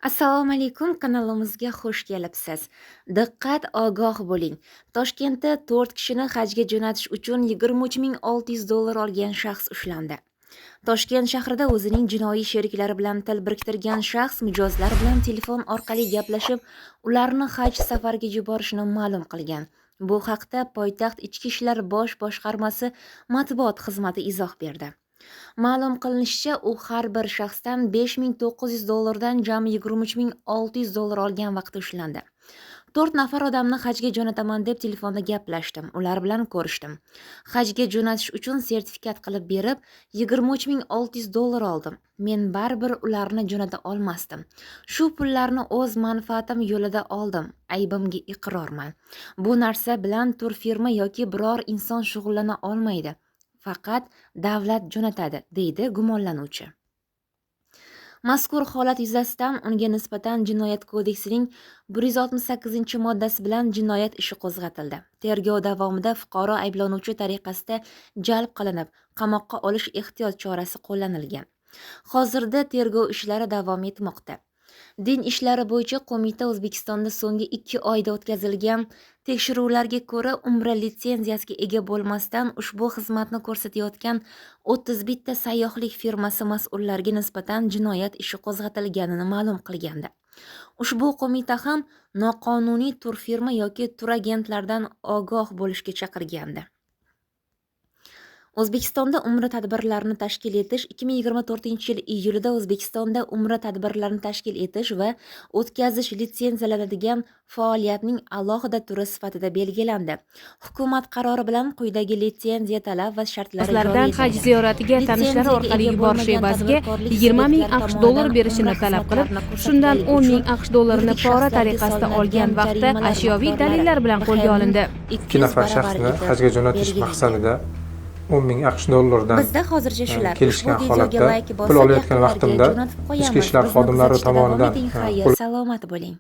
Assalomu alaykum, kanalimizga xush kelibsiz. Diqqat, ogoh bo'ling. Toshkentda 4 kishini hajga jo'natish uchun $23,600 olgan shaxs ushlandi. Toshkent shahrida o'zining jinoiy sheriklari bilan til biriktirgan shaxs mijozlar bilan telefon orqali gaplashib, ularni haj safariga yuborishini ma'lum qilgan. Bu haqda poytaxt Ichki ishlar bosh boshqarmasi matbuot xizmati izoh berdi. Ma'lum qilinishicha, u har bir shaxsdan $5,900 dan jami $23,600 olgan vaqtda ushlandi. 4 nafar odamni hajga jo'nataman deb telefonda gaplashdim. Ular bilan ko'rishdim. Hajga jo'natish uchun sertifikat qilib berib, $23,600 oldim. Men baribir ularni jo'nata olmasdim. Shu pullarni o'z manfaatim yo'lida oldim. Aybimga iqrorman. Bu narsa bilan turfirma yoki biror inson shug'ullana olmaydi. Faqat davlat jo'natadi, deydi gumonlanuvchi. Mazkur holat yuzasidan unga nisbatan Jinoyat kodeksining 168-moddasi bilan jinoyat ishi qo'zg'atildi. Tergov davomida fuqaro ayblanuvchi tariqasida jalb qilinib, qamoqqa olish ehtiyot chorasi qo'llanilgan. Hozirda tergov ishlari davom etmoqda. Din ishlari bo'yicha qo'mita O'zbekistonda so'nggi 2 oyda o'tkazilgan tekshiruvlarga ko'ra, Umra litsenziyasiga ega bo'lmasdan ushbu xizmatni ko'rsatayotgan 31 ta sayyohlik firmasi mas'ullariga nisbatan jinoyat ishi qo'zg'atilganini ma'lum qilgandi. Ushbu qo'mita ham noqonuniy turfirma yoki turagentlardan ogoh bo'lishga chaqirgandi. O'zbekistonda umra tadbirlarini tashkil etish 2024-yil iyulida O'zbekistonda umra tadbirlarini tashkil etish va o'tkazish litsenziyalanadigan faoliyatning alohida turi sifatida belgilandi. Hukumat qarori bilan quyidagi litsenziya talab va shartlari joriy etilgan. haj ziyoratiga tanishlari orqali yuborish evaziga $20,000 berishini talab qilib, shundan $10,000 pora tariqasida olgan vaqtda ashyoviy dalillar bilan qo'lga olindi. 2 nafar shaxsni hajga jo'natish maqsadida $10,000 dan Bizda hozircha shular. kelishgan holatda pul olayotgan vaqtimda ichki ishlar xodimlari tomonidan salomat bo'ling.